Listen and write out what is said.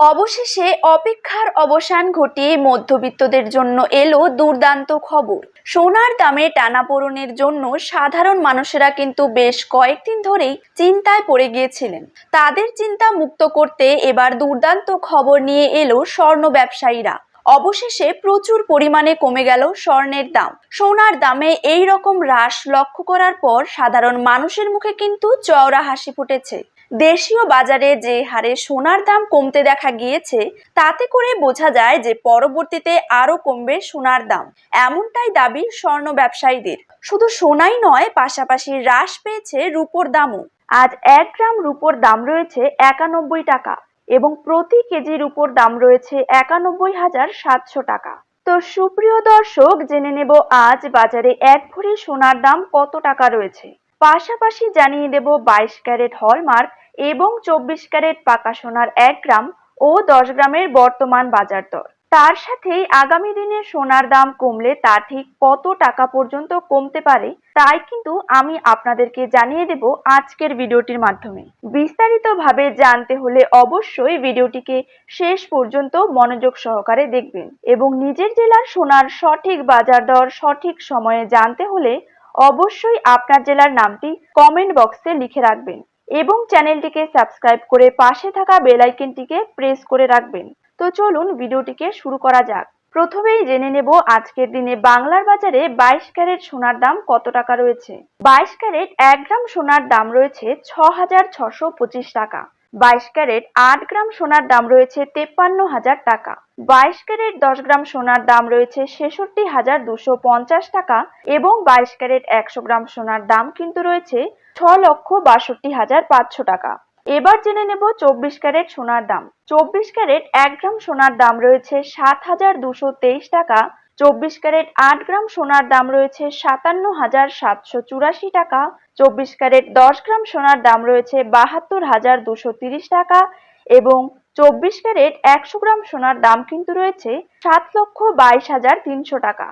অবশেষে অপেক্ষার অবসান ঘটিয়ে মধ্যবিত্তদের জন্য এলো দুর্দান্ত খবর। সোনার দামে টানাপোড়েনের জন্য সাধারণ মানুষেরা কিন্তু বেশ কয়েকদিন ধরেই চিন্তায় পড়ে গিয়েছিলেন। তাদের চিন্তা মুক্ত করতে এবার দুর্দান্ত খবর নিয়ে এলো স্বর্ণ ব্যবসায়ীরা। অবশেষে প্রচুর পরিমাণে কমে গেল স্বর্ণের দাম। সোনার দামে এই রকম হ্রাস লক্ষ্য করার পর সাধারণ মানুষের মুখে কিন্তু চওড়া হাসি ফুটেছে। দেশীয় বাজারে যে হারে সোনার দাম কমতে দেখা গিয়েছে, তাতে করে বোঝা যায় যে পরবর্তীতে আরো কমবে সোনার দাম, এমনটাই দাবি স্বর্ণ ব্যবসায়ীদের। শুধু সোনাই নয়, পাশাপাশি হ্রাস পেয়েছে রূপোর দামও। আজ 1 গ্রাম রূপোর দাম রয়েছে 91 টাকা এবং প্রতি কেজি রূপোর দাম রয়েছে 91,700 টাকা। তো সুপ্রিয় দর্শক, জেনে নেব আজ বাজারে 1 ভরি সোনার দাম কত টাকা রয়েছে। পাশাপাশি জানিয়ে দেব 22 ক্যারেট হলমার্ক এবং 24 ক্যারেট পাকা সোনার 1 গ্রাম ও 10 গ্রামের বর্তমান বাজার দর। তার সাথেই আগামী দিনে সোনার দাম কমলে তা ঠিক কত টাকা পর্যন্ত কমতে পারে, তাই কিন্তু আমি আপনাদেরকে জানিয়ে দেব আজকের ভিডিওটির মাধ্যমে। বিস্তারিতভাবে জানতে হলে অবশ্যই ভিডিওটিকে শেষ পর্যন্ত মনোযোগ সহকারে দেখবেন এবং নিজের জেলার সোনার সঠিক বাজার দর সঠিক সময়ে জানতে হলে অবশ্যই আপনার জেলার নামটি কমেন্ট বক্সে লিখে রাখবেন এবং চ্যানেলটিকে সাবস্ক্রাইব করে পাশে থাকা বেল আইকনটিকে প্রেস করে রাখবেন। তো চলুন ভিডিওটিকে শুরু করা যাক। প্রথমেই জেনে নেব আজকের দিনে বাংলার বাজারে 22 ক্যারেট সোনার দাম কত টাকা রয়েছে। 22 ক্যারেট 1 গ্রাম সোনার দাম রয়েছে 6,625 টাকা। 22 ক্যারেট 8 গ্রাম সোনার দাম রয়েছে 53,000 টাকা। 22 ক্যারেট 10 গ্রাম সোনার দাম রয়েছে 66,250 টাকা এবং 22 ক্যারেট 100 গ্রাম সোনার দাম কিন্তু রয়েছে 6,62,500 টাকা। এবার জেনে নেব 24 ক্যারেট সোনার দাম। 24 ক্যারেট 1 গ্রাম সোনার দাম রয়েছে 7,223 টাকা। 24 ক্যারেট 8 গ্রাম সোনার দাম রয়েছে 57,784 টাকা। 24 ক্যারেট 10 গ্রাম সোনার দাম রয়েছে 72,230 টাকা এবং 24 ক্যারেট 100 গ্রাম সোনার দাম কিন্তু রয়েছে 7,22,300 টাকা।